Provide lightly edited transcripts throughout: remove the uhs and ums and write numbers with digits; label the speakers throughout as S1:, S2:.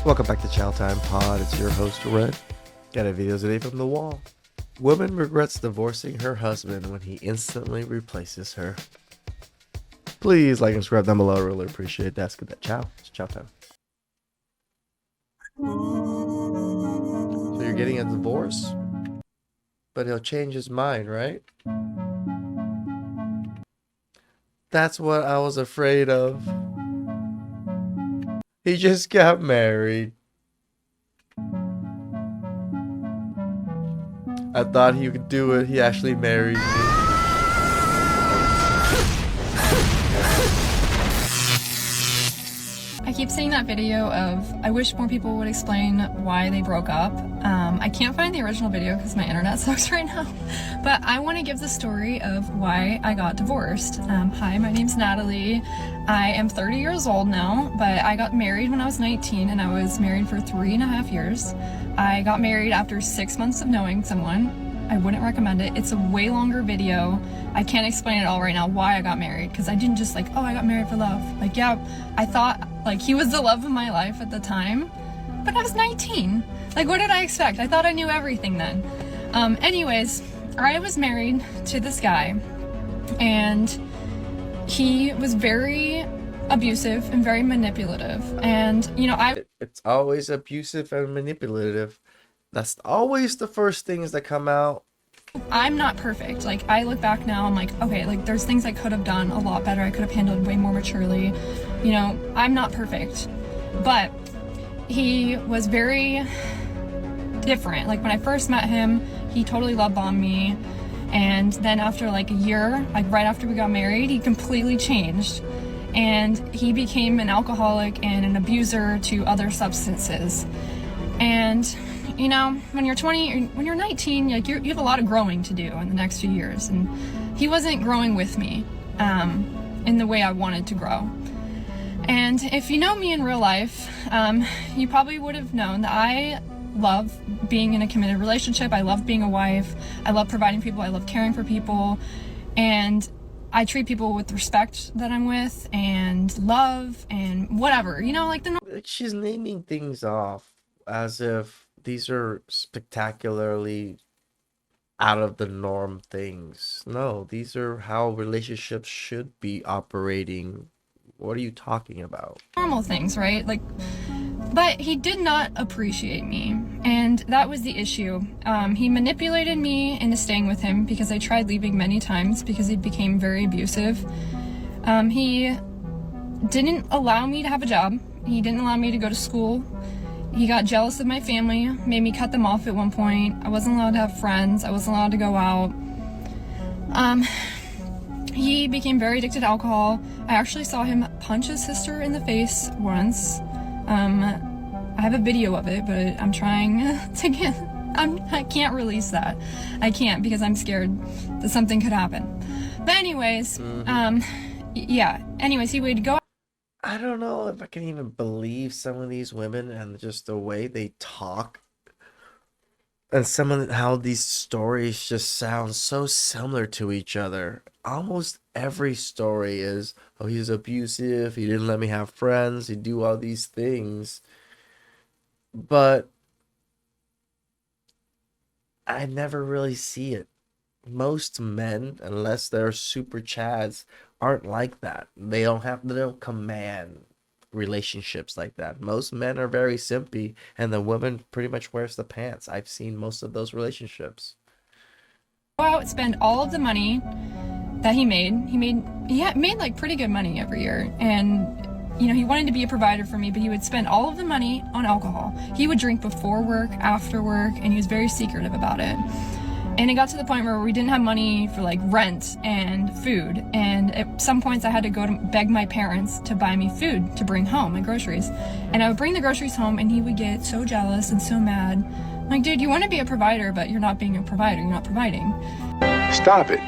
S1: Welcome back to TheChowTimePod. It's your host, Red. Got a video today from the wall. Woman regrets divorcing her husband when he instantly replaces her. Please like and subscribe down below. I really appreciate that. Let's get that chow. It's chow time. So you're getting a divorce? But he'll change his mind, right? That's what I was afraid of. He just got married. I thought he could do it. He actually married me.
S2: I keep seeing that video of, I wish more people would explain why they broke up. I can't find the original video because my internet sucks right now, but I want to give the story of why I got divorced. Hi, my name's Natalie. I am 30 years old now, but I got married when I was 19 and I was married for 3.5 years. I got married after 6 months of knowing someone. I wouldn't recommend it. It's a way longer video. I can't explain it all right now why I got married, because I didn't just oh, I got married for love. Yeah, I thought he was the love of my life at the time, but I was 19. What did I expect? I thought I knew everything then. Anyways, I was married to this guy, and he was very abusive and very manipulative. And,
S1: It's always abusive and manipulative. That's always the first things that come out.
S2: I'm not perfect. I look back now, I'm okay, there's things I could have done a lot better. I could have handled way more maturely. I'm not perfect. But he was very different. When I first met him, he totally love bombed me. And then after a year, right after we got married, he completely changed. And he became an alcoholic and an abuser to other substances. And when you're 20, when you're 19, you have a lot of growing to do in the next few years. And he wasn't growing with me in the way I wanted to grow. And if you know me in real life, you probably would have known that I love being in a committed relationship. I love being a wife. I love providing people. I love caring for people. And I treat people with respect that I'm with and love and whatever,
S1: She's naming things off as if these are spectacularly out of the norm things. No, these are how relationships should be operating. What are you talking about?
S2: Normal things, right? But he did not appreciate me, and that was the issue. He manipulated me into staying with him because I tried leaving many times because he became very abusive. He didn't allow me to have a job. He didn't allow me to go to school. He got jealous of my family, made me cut them off at one point. I wasn't allowed to have friends. I wasn't allowed to go out. He became very addicted to alcohol. I actually saw him punch his sister in the face once. I have a video of it, but I'm trying to I can't release that. I can't because I'm scared that something could happen. But anyways, yeah. Anyways, he would go.
S1: I don't know if I can even believe some of these women and just the way they talk. And how these stories just sound so similar to each other. Almost every story is, oh, he's abusive, he didn't let me have friends, he do all these things. But I never really see it. Most men, unless they're super chads, aren't like that. They don't command relationships like that. Most men are very simpy, and the woman pretty much wears the pants. I've seen most of those relationships.
S2: Go out, spend all of the money that he made. He made pretty good money every year, and he wanted to be a provider for me, but he would spend all of the money on alcohol. He would drink before work, after work, and he was very secretive about it. And it got to the point where we didn't have money for rent and food. And at some points I had to go to beg my parents to buy me food to bring home, my groceries. And I would bring the groceries home and he would get so jealous and so mad. I'm dude, you want to be a provider, but you're not being a provider. You're not providing.
S3: Stop it.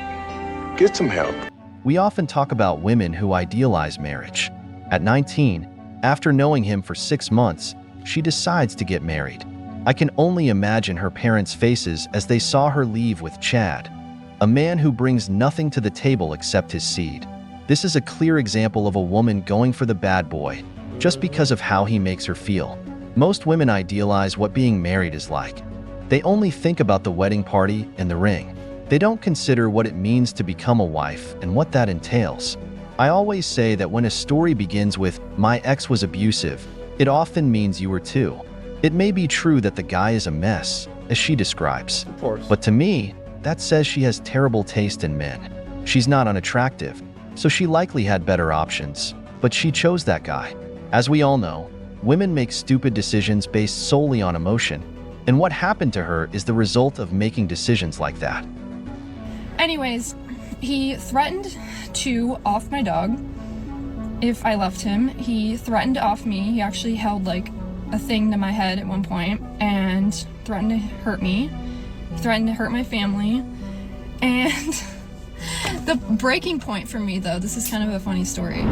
S3: Get some help.
S4: We often talk about women who idealize marriage. At 19, after knowing him for 6 months, she decides to get married. I can only imagine her parents' faces as they saw her leave with Chad, a man who brings nothing to the table except his seed. This is a clear example of a woman going for the bad boy, just because of how he makes her feel. Most women idealize what being married is like. They only think about the wedding party and the ring. They don't consider what it means to become a wife and what that entails. I always say that when a story begins with, "My ex was abusive," it often means you were too. It may be true that the guy is a mess, as she describes.
S1: Of course.
S4: But to me, that says she has terrible taste in men. She's not unattractive, so she likely had better options, but she chose that guy. As we all know, women make stupid decisions based solely on emotion, and what happened to her is the result of making decisions like that.
S2: Anyways, he threatened to off my dog if I left him. He threatened to off me. He actually held like a thing to my head at one point and threatened to hurt me. He threatened to hurt my family. And the breaking point for me, though, this is kind of a funny story.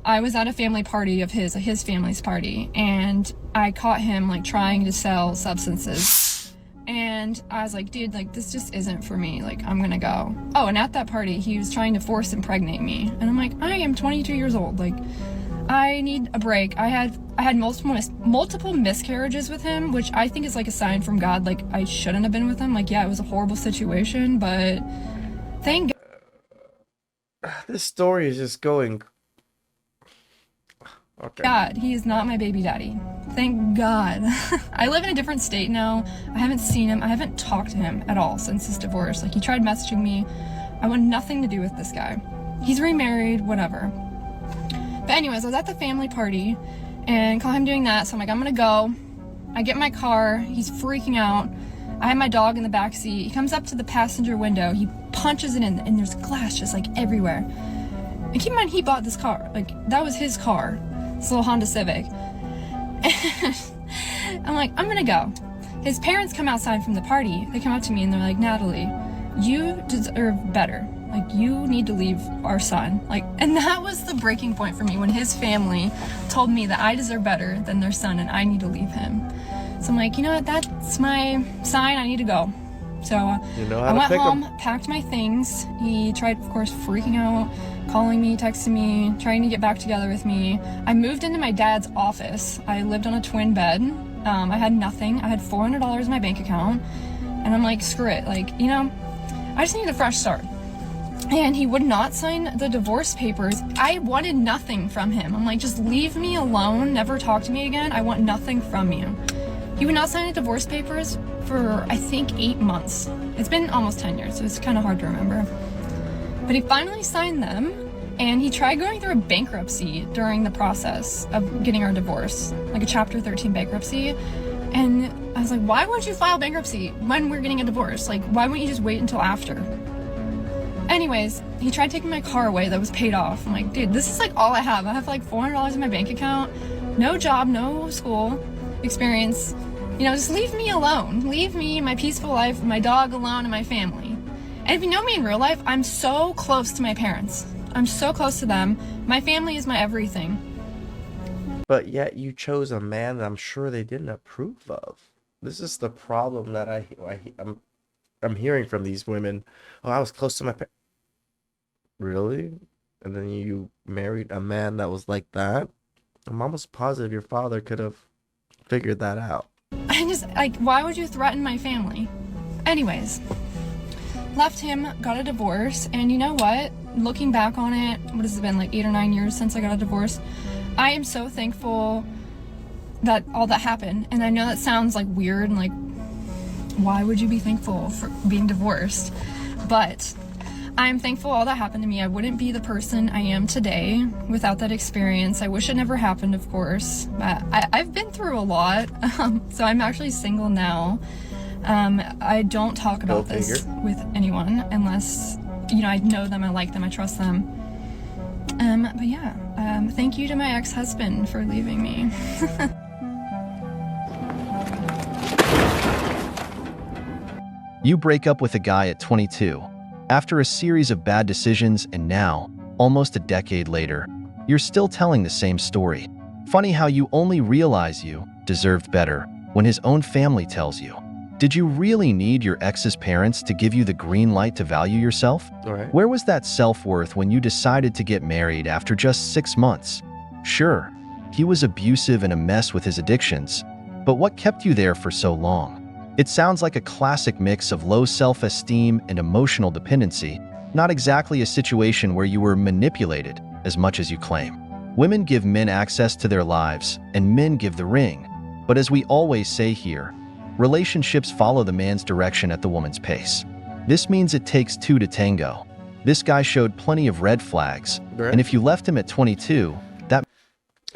S2: I was at a family party of his family's party, and I caught him like trying to sell substances. And I was like, dude, like this just isn't for me. Like, I'm gonna go. Oh, and at that party, he was trying to force impregnate me. And I'm like, I am 22 years old. Like, I need a break. I had multiple miscarriages with him, which I think is like a sign from God. Like, I shouldn't have been with him. Like, yeah, it was a horrible situation, but thank
S1: This story is just going. Okay.
S2: God, he is not my baby daddy. Thank God. I live in a different state now. I haven't seen him. I haven't talked to him at all since his divorce. Like, he tried messaging me. I want nothing to do with this guy. He's remarried, whatever. But anyways, I was at the family party and caught him doing that. So I'm like, I'm gonna go. I get in my car. He's freaking out. I have my dog in the back seat. He comes up to the passenger window. He punches it in, and there's glass just like everywhere. And keep in mind, he bought this car. Like, that was his car. This little Honda Civic. And I'm like, I'm gonna go. His parents come outside from the party. They come up to me and they're like, Natalie, you deserve better. Like, you need to leave our son. Like, and that was the breaking point for me when his family told me that I deserve better than their son and I need to leave him. So I'm like, you know what? That's my sign. I need to go. So I went home, packed my things. He tried, of course, freaking out, calling me, texting me, trying to get back together with me. I moved into my dad's office. I lived on a twin bed. I had nothing. I had $400 in my bank account. And I'm like, screw it. Like, you know, I just need a fresh start. And he would not sign the divorce papers. I wanted nothing from him. I'm like, just leave me alone. Never talk to me again. I want nothing from you. He would not sign the divorce papers for, I think, 8 months. It's been almost 10 years, so it's kind of hard to remember. But he finally signed them, and he tried going through a bankruptcy during the process of getting our divorce, like a Chapter 13 bankruptcy. And I was like, why won't you file bankruptcy when we're getting a divorce? Like, why wouldn't you just wait until after? Anyways, he tried taking my car away that was paid off. I'm like, dude, this is like all I have. I have like $400 in my bank account, no job, no school experience. You know, just leave me alone. Leave me, my peaceful life, my dog alone, and my family. And if you know me in real life, I'm so close to my parents. I'm so close to them. My family is my everything.
S1: But yet you chose a man that I'm sure they didn't approve of. This is the problem that I'm hearing from these women. Oh, I was close to my parents. Really? And then you married a man that was like that? I'm almost positive your father could have figured that out.
S2: I just, like, why would you threaten my family? Anyways, left him, got a divorce, and you know what? Looking back on it, what has it been, like 8 or 9 years since I got a divorce? I am so thankful that all that happened. And I know that sounds like weird and like, why would you be thankful for being divorced? But I'm thankful all that happened to me. I wouldn't be the person I am today without that experience. I wish it never happened, of course. I've been through a lot, so I'm actually single now. I don't talk about this with anyone unless, you know, I know them, I like them, I trust them. But yeah, thank you to my ex-husband for leaving me.
S4: You break up with a guy at 22. After a series of bad decisions, and now, almost a decade later, you're still telling the same story. Funny how you only realize you deserved better when his own family tells you. Did you really need your ex's parents to give you the green light to value yourself?
S1: All right.
S4: Where was that self-worth when you decided to get married after just 6 months? Sure, He was abusive and a mess with his addictions. But what kept you there for so long? It sounds like a classic mix of low self-esteem and emotional dependency, not exactly a situation where you were manipulated as much as you claim. Women give men access to their lives, and men give the ring. But as we always say here, relationships follow the man's direction at the woman's pace. This means it takes two to tango. This guy showed plenty of red flags, and if you left him at 22, that...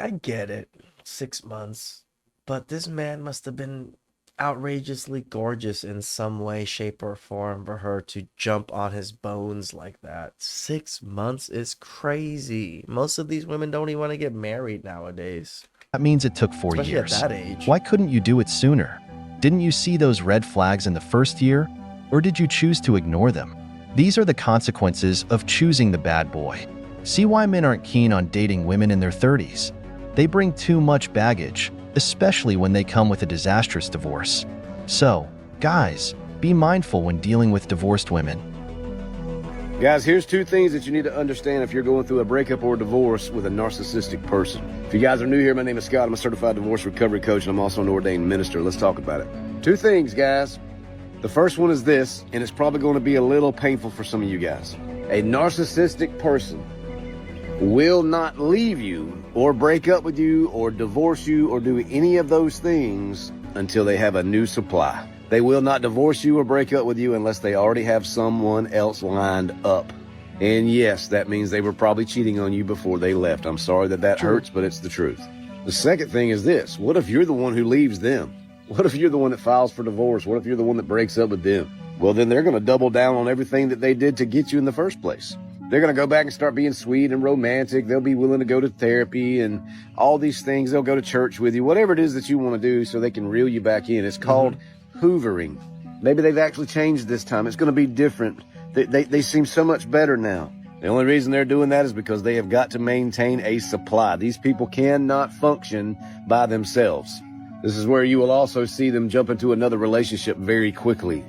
S1: I get it. 6 months. But this man must have been outrageously gorgeous in some way, shape, or form for her to jump on his bones like that. 6 months is crazy. Most of these women don't even want to get married nowadays.
S4: That means it took 4
S1: Especially
S4: years.
S1: at that age.
S4: Why couldn't you do it sooner? Didn't you see those red flags in the first year? Or did you choose to ignore them? These are the consequences of choosing the bad boy. See why men aren't keen on dating women in their 30s. They bring too much baggage, especially when they come with a disastrous divorce. So, guys, be mindful when dealing with divorced women.
S5: Guys, here's 2 things that you need to understand if you're going through a breakup or a divorce with a narcissistic person. If you guys are new here, my name is Scott. I'm a certified divorce recovery coach, and I'm also an ordained minister. Let's talk about it. 2 things, guys. The first one is this, and it's probably going to be a little painful for some of you guys. A narcissistic person will not leave you or break up with you or divorce you or do any of those things until they have a new supply. They will not divorce you or break up with you unless they already have someone else lined up. And yes, that means they were probably cheating on you before they left. I'm sorry that hurts, but it's the truth. The second thing is this. What if you're the one who leaves them? What if you're the one that files for divorce? What if you're the one that breaks up with them? Well, then they're going to double down on everything that they did to get you in the first place. They're going to go back and start being sweet and romantic. They'll be willing to go to therapy and all these things. They'll go to church with you, whatever it is that you want to do so they can reel you back in. It's called hoovering. Maybe they've actually changed this time. It's going to be different. They seem so much better now. The only reason they're doing that is because they have got to maintain a supply. These people cannot function by themselves. This is where you will also see them jump into another relationship very quickly,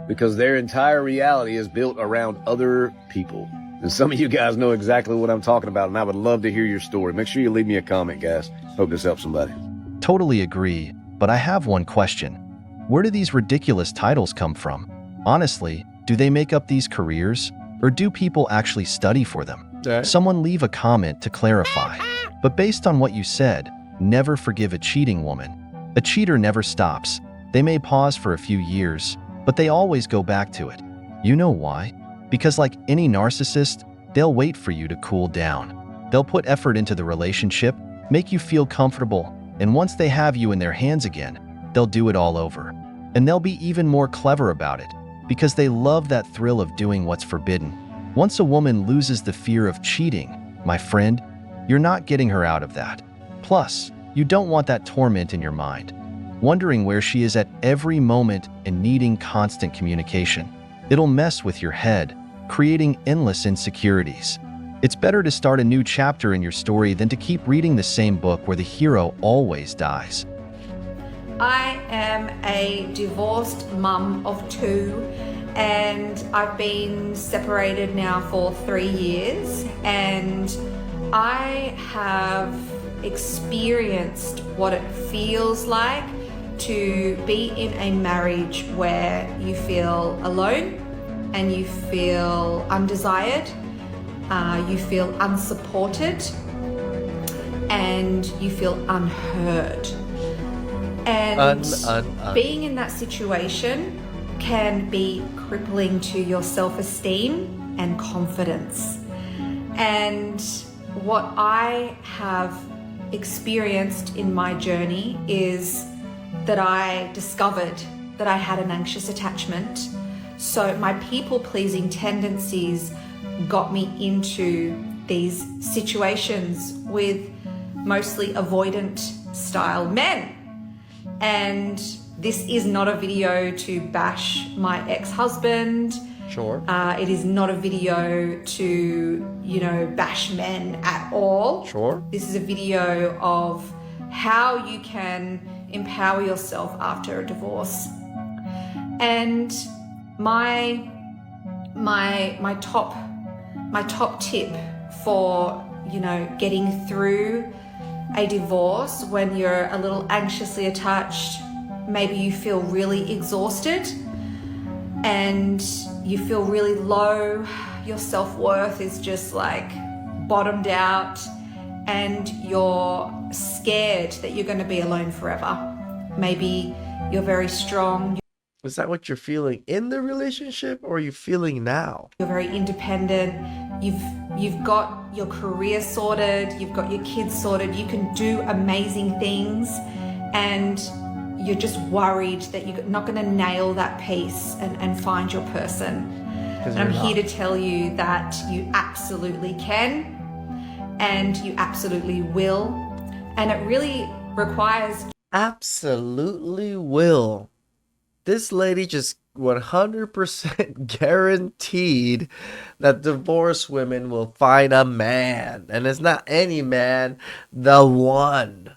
S5: because their entire reality is built around other people. And some of you guys know exactly what I'm talking about, and I would love to hear your story. Make sure you leave me a comment, guys. Hope this helps somebody.
S4: Totally agree, but I have one question. Where do these ridiculous titles come from? Honestly, do they make up these careers, or do people actually study for them? Someone leave a comment to clarify. But based on what you said, never forgive a cheating woman. A cheater never stops. They may pause for a few years, but they always go back to it. You know why? Because like any narcissist, they'll wait for you to cool down. They'll put effort into the relationship, make you feel comfortable, and once they have you in their hands again, they'll do it all over. And they'll be even more clever about it, because they love that thrill of doing what's forbidden. Once a woman loses the fear of cheating, my friend, you're not getting her out of that. Plus, you don't want that torment in your mind, wondering where she is at every moment and needing constant communication. It'll mess with your head, creating endless insecurities. It's better to start a new chapter in your story than to keep reading the same book where the hero always dies.
S6: I am a divorced mum of 2, and I've been separated now for 3 years, and I have experienced what it feels like to be in a marriage where you feel alone and you feel undesired, you feel unsupported, and you feel unheard. And being in that situation can be crippling to your self-esteem and confidence. And what I have experienced in my journey is that I discovered that I had an anxious attachment. So my people-pleasing tendencies got me into these situations with mostly avoidant style men. And this is not a video to bash my ex-husband.
S1: Sure.
S6: It is not a video to, bash men at all.
S1: Sure.
S6: This is a video of how you can empower yourself after a divorce. And my top tip for, getting through a divorce when you're a little anxiously attached. Maybe you feel really exhausted and you feel really low. Your self-worth is just like bottomed out and you're scared that you're going to be alone forever. Maybe you're very strong.
S1: Is that what you're feeling in the relationship, or are you feeling now?
S6: You're very independent. You've got your career sorted. You've got your kids sorted. You can do amazing things, and you're just worried that you're not going to nail that piece and find your person. And I'm here to tell you that you absolutely can, and you absolutely will. And it really requires
S1: Absolutely will. This lady just 100% guaranteed that divorced women will find a man. And it's not any man, the one.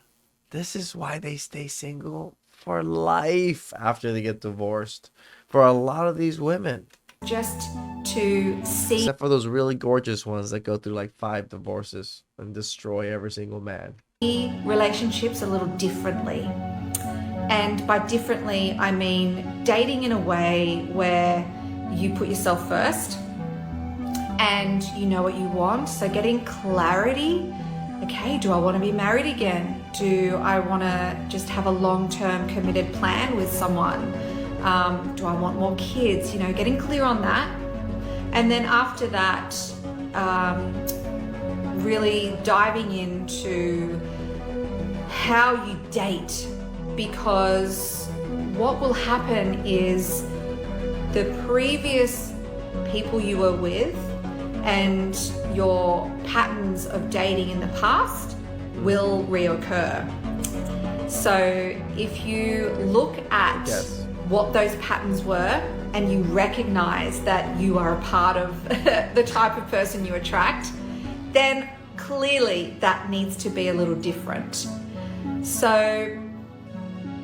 S1: This is why they stay single for life after they get divorced. For a lot of these women.
S6: just to see.
S1: Except for those really gorgeous ones that go through like 5 divorces and destroy every single man.
S6: Relationships a little differently. And by differently, I mean dating in a way where you put yourself first and you know what you want. So getting clarity. Okay, do I want to be married again? Do I want to just have a long-term committed plan with someone? Do I want more kids? You know, getting clear on that. And then after that, really diving into how you date, because what will happen is the previous people you were with and your patterns of dating in the past will reoccur. So if you look at what those patterns were and you recognize that you are a part of the type of person you attract, then clearly that needs to be a little different. So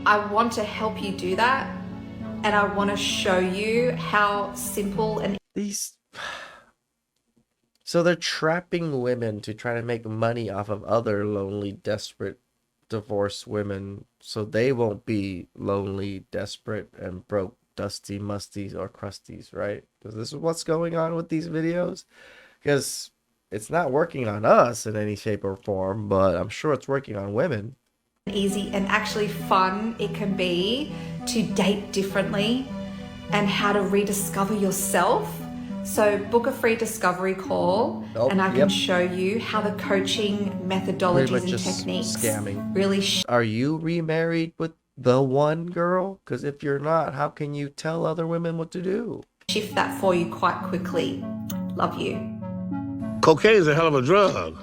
S6: I want to help you do that, and I want to show you how simple and
S1: So they're trapping women to try to make money off of other lonely, desperate, divorced women, so they won't be lonely, desperate, and broke, dusty, musties, or crusties, right? Because this is what's going on with these videos. Because it's not working on us in any shape or form, but I'm sure it's working on women.
S6: Easy and actually fun it can be to date differently and how to rediscover yourself. So book a free discovery call and I can show you how the coaching methodologies and techniques really
S1: Are you remarried with the one girl? Because if you're not, how can you tell other women what to do?
S6: Shift that for you quite quickly. Love you.
S7: Cocaine's a hell of a drug.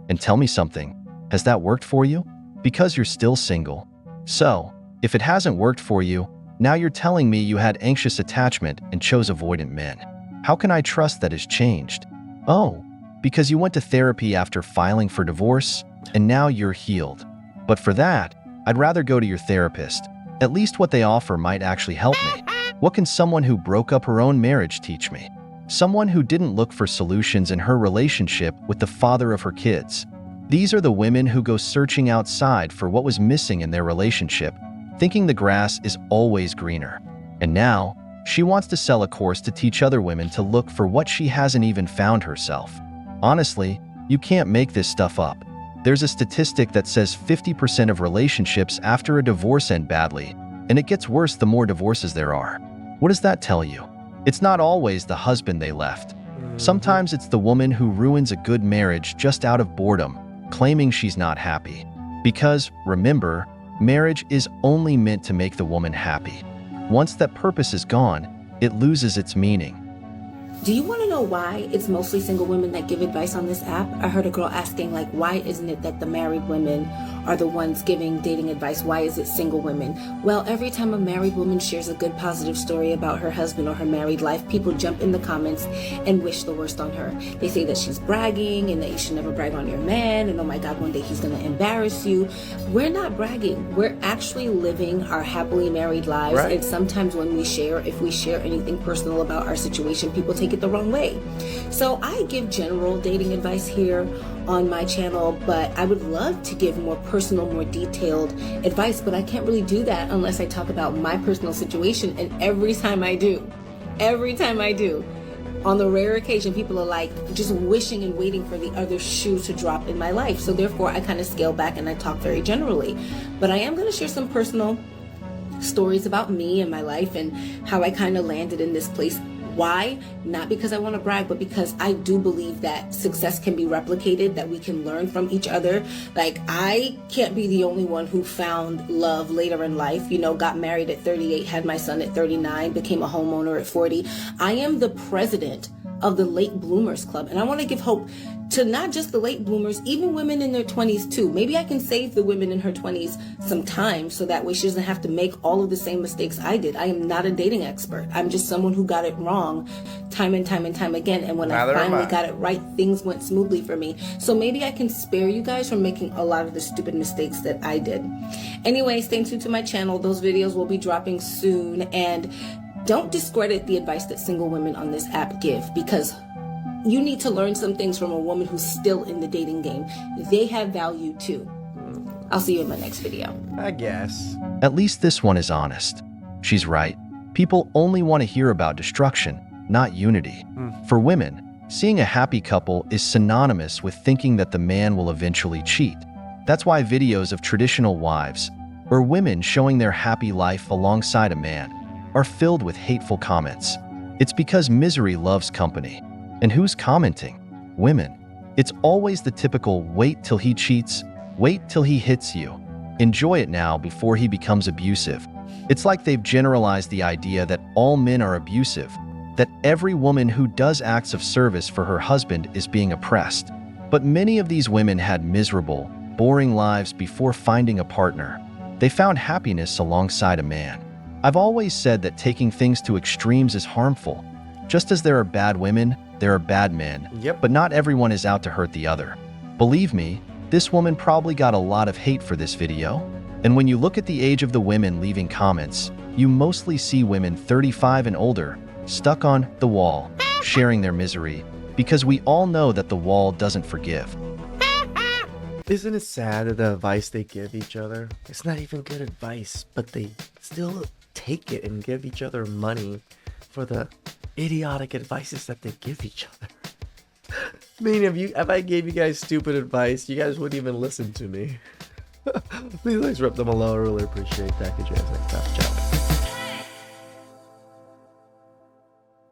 S4: And tell me something, has that worked for you? Because you're still single. So, if it hasn't worked for you, now you're telling me you had anxious attachment and chose avoidant men. How can I trust that has changed? Oh, because you went to therapy after filing for divorce, and now you're healed. But for that, I'd rather go to your therapist. At least what they offer might actually help me. What can someone who broke up her own marriage teach me? Someone who didn't look for solutions in her relationship with the father of her kids. These are the women who go searching outside for what was missing in their relationship, thinking the grass is always greener. And now, she wants to sell a course to teach other women to look for what she hasn't even found herself. Honestly, you can't make this stuff up. There's a statistic that says 50% of relationships after a divorce end badly, and it gets worse the more divorces there are. What does that tell you? It's not always the husband they left. Sometimes it's the woman who ruins a good marriage just out of boredom, claiming she's not happy. Because, remember, marriage is only meant to make the woman happy. Once that purpose is gone, it loses its meaning.
S8: Do you want to know why it's mostly single women that give advice on this app? I heard a girl asking, like, why isn't it that the married women are the ones giving dating advice? Why is it single women? Well, every time a married woman shares a good positive story about her husband or her married life, people jump in the comments and wish the worst on her. They say that she's bragging and that you should never brag on your man, and oh my God, one day he's going to embarrass you. We're not bragging. We're actually living our happily married lives. Right. And sometimes when we share, if we share anything personal about our situation, people take take it the wrong way. So I give general dating advice here on my channel, but I would love to give more personal, more detailed advice, but I can't really do that unless I talk about my personal situation. And every time I do, on the rare occasion, people are like just wishing and waiting for the other shoe to drop in my life. So therefore, I kind of scale back and I talk very generally. But I am going to share some personal stories about me and my life and how I kind of landed in this place. Why? Not because I want to brag, but because I do believe that success can be replicated, that we can learn from each other. Like, I can't be the only one who found love later in life, you know, got married at 38, had my son at 39, became a homeowner at 40. I am the president of the Late Bloomers Club, and I want to give hope to not just the late bloomers, even women in their 20s too. Maybe I can save the women in her 20s some time so that way she doesn't have to make all of the same mistakes I did. I am not a dating expert. I'm just someone who got it wrong time and time and time again. And when I finally got it right, things went smoothly for me. So maybe I can spare you guys from making a lot of the stupid mistakes that I did. Anyway, stay tuned to my channel. Those videos will be dropping soon. And don't discredit the advice that single women on this app give, because you need to learn some things from a woman who's still in the dating game. They have value too. I'll see you in my next video.
S1: I guess.
S4: At least this one is honest. She's right. People only want to hear about destruction, not unity. For women, seeing a happy couple is synonymous with thinking that the man will eventually cheat. That's why videos of traditional wives, or women showing their happy life alongside a man, are filled with hateful comments. It's because misery loves company. And who's commenting? Women. It's always the typical wait till he cheats, wait till he hits you, enjoy it now before he becomes abusive. It's like they've generalized the idea that all men are abusive, that every woman who does acts of service for her husband is being oppressed. But many of these women had miserable, boring lives before finding a partner. They found happiness alongside a man. I've always said that taking things to extremes is harmful. Just as there are bad women, there are bad men, but not everyone is out to hurt the other. Believe me, this woman probably got a lot of hate for this video. And when you look at the age of the women leaving comments, you mostly see women 35 and older, stuck on the wall, sharing their misery, because we all know that the wall doesn't forgive.
S1: Isn't it sad that the advice they give each other? It's not even good advice, but they still take it and give each other money for the idiotic advices that they give each other. I mean, if I gave you guys stupid advice, you guys wouldn't even listen to me. Please rip them a low. I really appreciate that. Good job. Ciao.